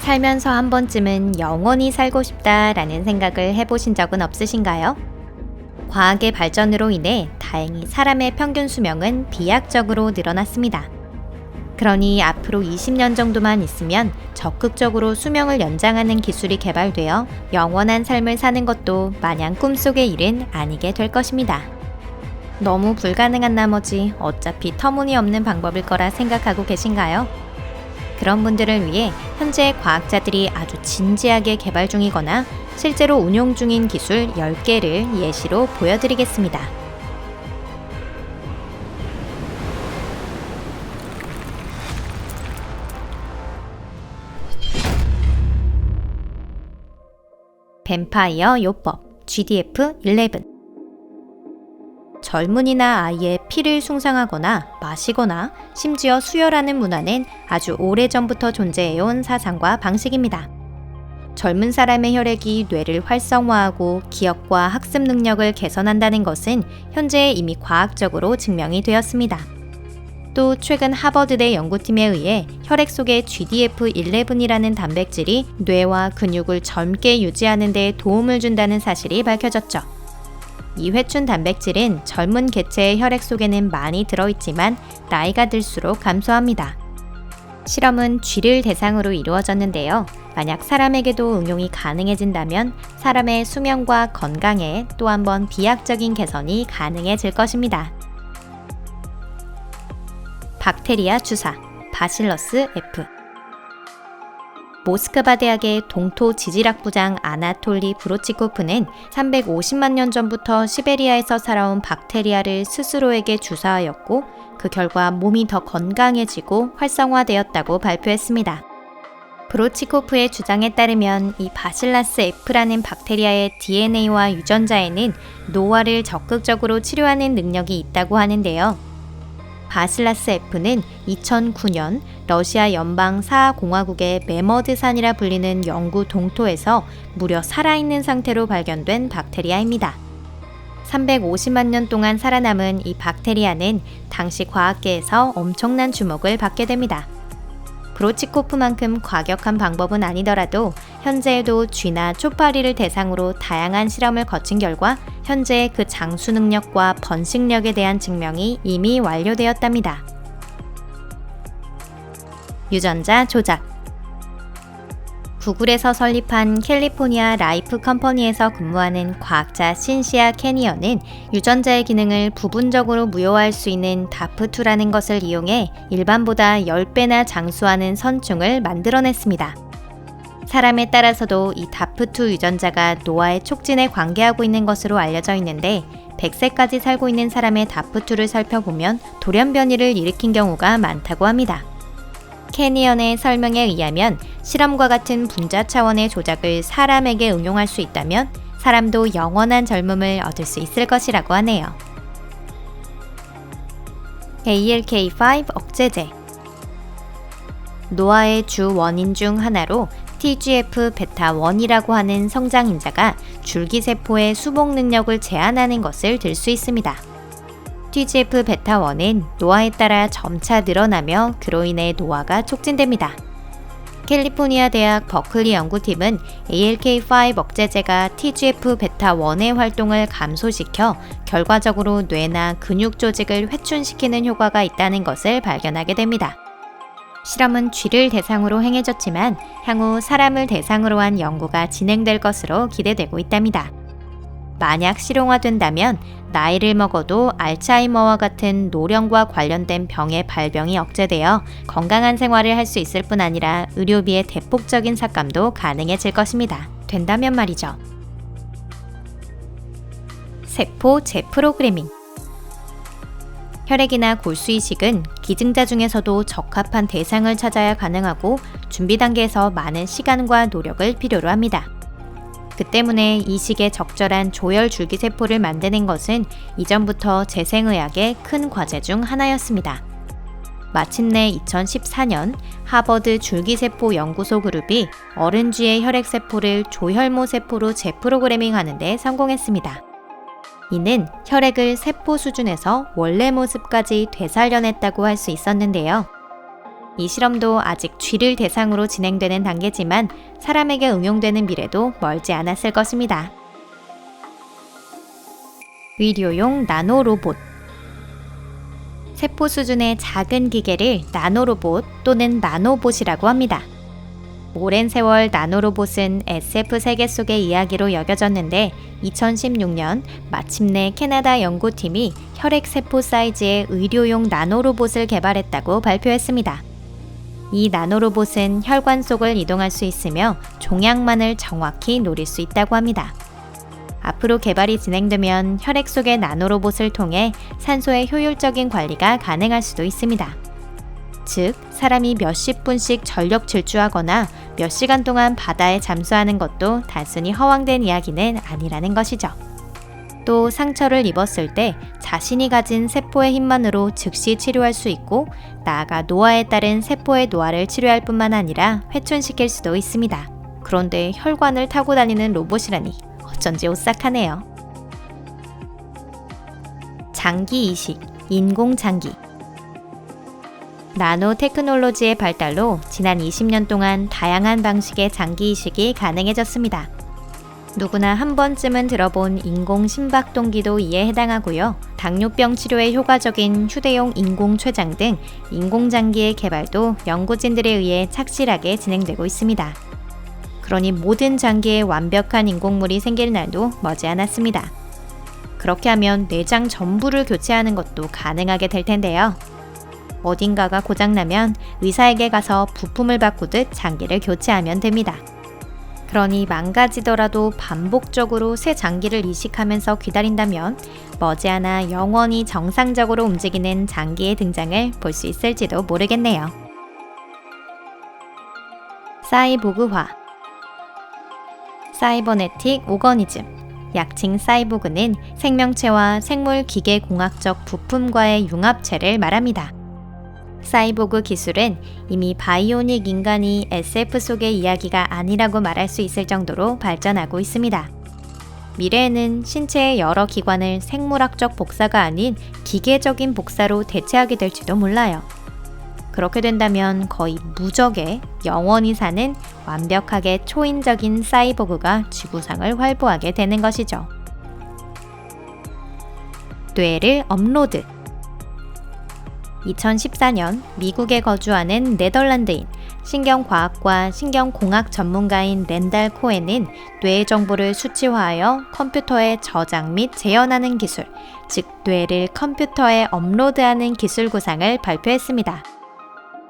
살면서 한 번쯤은 영원히 살고 싶다라는 생각을 해보신 적은 없으신가요? 과학의 발전으로 인해 다행히 사람의 평균 수명은 비약적으로 늘어났습니다. 그러니 앞으로 20년 정도만 있으면 적극적으로 수명을 연장하는 기술이 개발되어 영원한 삶을 사는 것도 마냥 꿈속의 일은 아니게 될 것입니다. 너무 불가능한 나머지 어차피 터무니없는 방법일 거라 생각하고 계신가요? 그런 분들을 위해 현재 과학자들이 아주 진지하게 개발 중이거나 실제로 운용 중인 기술 10개를 예시로 보여드리겠습니다. 뱀파이어 요법 GDF11. 젊은이나 아이의 피를 숭상하거나 마시거나 심지어 수혈하는 문화는 아주 오래전부터 존재해온 사상과 방식입니다. 젊은 사람의 혈액이 뇌를 활성화하고 기억과 학습 능력을 개선한다는 것은 현재 이미 과학적으로 증명이 되었습니다. 또 최근 하버드대 연구팀에 의해 혈액 속의 GDF11이라는 단백질이 뇌와 근육을 젊게 유지하는 데 도움을 준다는 사실이 밝혀졌죠. 이 회춘 단백질은 젊은 개체의 혈액 속에는 많이 들어있지만 나이가 들수록 감소합니다. 실험은 쥐를 대상으로 이루어졌는데요. 만약 사람에게도 응용이 가능해진다면 사람의 수명과 건강에 또 한 번 비약적인 개선이 가능해질 것입니다. 박테리아 주사 바실러스 F. 모스크바 대학의 동토 지질학부장 아나톨리 브로치코프는 350만 년 전부터 시베리아에서 살아온 박테리아를 스스로에게 주사하였고 그 결과 몸이 더 건강해지고 활성화되었다고 발표했습니다. 브로치코프의 주장에 따르면 이 바실러스 F라는 박테리아의 DNA와 유전자에는 노화를 적극적으로 치료하는 능력이 있다고 하는데요. 바실러스 F는 2009년 러시아 연방 사하공화국의 메머드산이라 불리는 영구 동토에서 무려 살아있는 상태로 발견된 박테리아입니다. 350만 년 동안 살아남은 이 박테리아는 당시 과학계에서 엄청난 주목을 받게 됩니다. 브로치코프만큼 과격한 방법은 아니더라도 현재에도 쥐나 초파리를 대상으로 다양한 실험을 거친 결과 현재 그 장수 능력과 번식력에 대한 증명이 이미 완료되었답니다. 유전자 조작. 구글에서 설립한 캘리포니아 라이프 컴퍼니에서 근무하는 과학자 신시아 캐니언은 유전자의 기능을 부분적으로 무효화할 수 있는 다프2라는 것을 이용해 일반보다 10배나 장수하는 선충을 만들어냈습니다. 사람에 따라서도 이 다프2 유전자가 노화의 촉진에 관계하고 있는 것으로 알려져 있는데 100세까지 살고 있는 사람의 다프2를 살펴보면 돌연변이를 일으킨 경우가 많다고 합니다. 캐니언의 설명에 의하면 실험과 같은 분자 차원의 조작을 사람에게 응용할 수 있다면 사람도 영원한 젊음을 얻을 수 있을 것이라고 하네요. ALK5 억제제. 노화의 주 원인 중 하나로 TGF-베타1이라고 하는 성장인자가 줄기세포의 수복 능력을 제한하는 것을 들 수 있습니다. TGF-베타1은 노화에 따라 점차 늘어나며 그로 인해 노화가 촉진됩니다. 캘리포니아 대학 버클리 연구팀은 ALK5 억제제가 TGF-베타1의 활동을 감소시켜 결과적으로 뇌나 근육 조직을 회춘시키는 효과가 있다는 것을 발견하게 됩니다. 실험은 쥐를 대상으로 행해졌지만 향후 사람을 대상으로 한 연구가 진행될 것으로 기대되고 있답니다. 만약 실용화된다면 나이를 먹어도 알츠하이머와 같은 노령과 관련된 병의 발병이 억제되어 건강한 생활을 할 수 있을 뿐 아니라 의료비의 대폭적인 삭감도 가능해질 것입니다. 된다면 말이죠. 세포 재프로그래밍. 혈액이나 골수 이식은 기증자 중에서도 적합한 대상을 찾아야 가능하고 준비 단계에서 많은 시간과 노력을 필요로 합니다. 그 때문에 이식에 적절한 조혈 줄기세포를 만드는 것은 이전부터 재생의학의 큰 과제 중 하나였습니다. 마침내 2014년 하버드 줄기세포 연구소 그룹이 어른쥐의 혈액세포를 조혈모세포로 재프로그래밍하는 데 성공했습니다. 이는 혈액을 세포 수준에서 원래 모습까지 되살려냈다고 할 수 있었는데요. 이 실험도 아직 쥐를 대상으로 진행되는 단계지만 사람에게 응용되는 미래도 멀지 않았을 것입니다. 의료용 나노로봇. 세포 수준의 작은 기계를 나노로봇 또는 나노봇이라고 합니다. 오랜 세월 나노로봇은 SF 세계 속의 이야기로 여겨졌는데 2016년 마침내 캐나다 연구팀이 혈액세포 사이즈의 의료용 나노로봇을 개발했다고 발표했습니다. 이 나노로봇은 혈관 속을 이동할 수 있으며 종양만을 정확히 노릴 수 있다고 합니다. 앞으로 개발이 진행되면 혈액 속의 나노로봇을 통해 산소의 효율적인 관리가 가능할 수도 있습니다. 즉, 사람이 몇십 분씩 전력 질주하거나 몇 시간 동안 바다에 잠수하는 것도 단순히 허황된 이야기는 아니라는 것이죠. 또 상처를 입었을 때 자신이 가진 세포의 힘만으로 즉시 치료할 수 있고 나아가 노화에 따른 세포의 노화를 치료할 뿐만 아니라 회춘시킬 수도 있습니다. 그런데 혈관을 타고 다니는 로봇이라니 어쩐지 오싹하네요. 장기 이식, 인공장기. 나노 테크놀로지의 발달로 지난 20년 동안 다양한 방식의 장기 이식이 가능해졌습니다. 누구나 한 번쯤은 들어본 인공 심박동기도 이에 해당하고요. 당뇨병 치료에 효과적인 휴대용 인공췌장 등 인공장기의 개발도 연구진들에 의해 착실하게 진행되고 있습니다. 그러니 모든 장기에 완벽한 인공물이 생길 날도 머지않았습니다. 그렇게 하면 내장 전부를 교체하는 것도 가능하게 될 텐데요. 어딘가가 고장나면 의사에게 가서 부품을 바꾸듯 장기를 교체하면 됩니다. 그러니 망가지더라도 반복적으로 새 장기를 이식하면서 기다린다면 머지않아 영원히 정상적으로 움직이는 장기의 등장을 볼 수 있을지도 모르겠네요. 사이보그화. 사이버네틱 오거니즘, 약칭 사이보그는 생명체와 생물 기계 공학적 부품과의 융합체를 말합니다. 사이보그 기술은 이미 바이오닉 인간이 SF 속의 이야기가 아니라고 말할 수 있을 정도로 발전하고 있습니다. 미래에는 신체의 여러 기관을 생물학적 복사가 아닌 기계적인 복사로 대체하게 될지도 몰라요. 그렇게 된다면 거의 무적의 영원히 사는 완벽하게 초인적인 사이보그가 지구상을 활보하게 되는 것이죠. 뇌를 업로드. 2014년 미국에 거주하는 네덜란드인 신경과학과 신경공학 전문가인 랜달 코엔은 뇌의 정보를 수치화하여 컴퓨터에 저장 및 재현하는 기술, 즉 뇌를 컴퓨터에 업로드하는 기술 구상을 발표했습니다.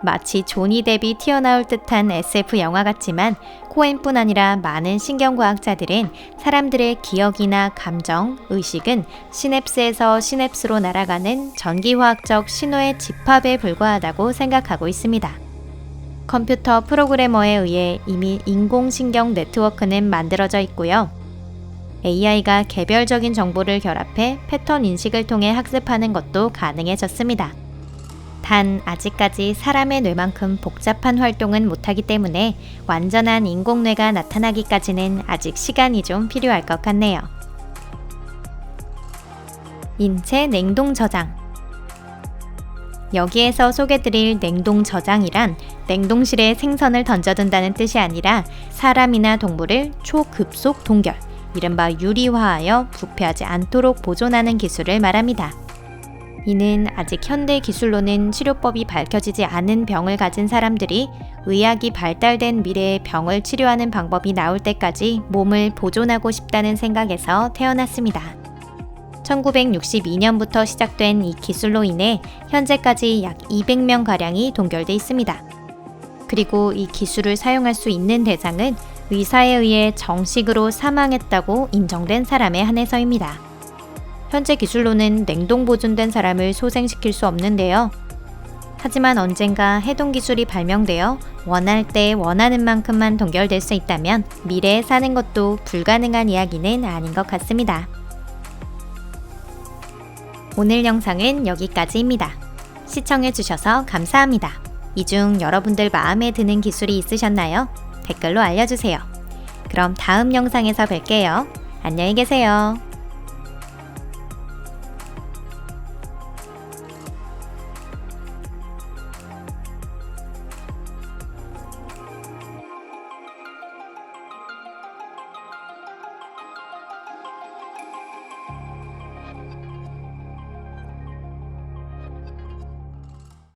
마치 조니 뎁이 튀어나올 듯한 SF 영화 같지만 코엔뿐 아니라 많은 신경과학자들은 사람들의 기억이나 감정, 의식은 시냅스에서 시냅스로 날아가는 전기화학적 신호의 집합에 불과하다고 생각하고 있습니다. 컴퓨터 프로그래머에 의해 이미 인공신경 네트워크는 만들어져 있고요. AI가 개별적인 정보를 결합해 패턴 인식을 통해 학습하는 것도 가능해졌습니다. 단 아직까지 사람의 뇌만큼 복잡한 활동은 못하기 때문에 완전한 인공뇌가 나타나기까지는 아직 시간이 좀 필요할 것 같네요. 인체 냉동 저장. 여기에서 소개드릴 냉동 저장이란 냉동실에 생선을 던져둔다는 뜻이 아니라 사람이나 동물을 초급속 동결, 이른바 유리화하여 부패하지 않도록 보존하는 기술을 말합니다. 이는 아직 현대 기술로는 치료법이 밝혀지지 않은 병을 가진 사람들이 의학이 발달된 미래의 병을 치료하는 방법이 나올 때까지 몸을 보존하고 싶다는 생각에서 태어났습니다. 1962년부터 시작된 이 기술로 인해 현재까지 약 200명가량이 동결돼 있습니다. 그리고 이 기술을 사용할 수 있는 대상은 의사에 의해 정식으로 사망했다고 인정된 사람에 한해서입니다. 현재 기술로는 냉동 보존된 사람을 소생시킬 수 없는데요. 하지만 언젠가 해동 기술이 발명되어 원할 때 원하는 만큼만 동결될 수 있다면 미래에 사는 것도 불가능한 이야기는 아닌 것 같습니다. 오늘 영상은 여기까지입니다. 시청해주셔서 감사합니다. 이 중 여러분들 마음에 드는 기술이 있으셨나요? 댓글로 알려주세요. 그럼 다음 영상에서 뵐게요. 안녕히 계세요.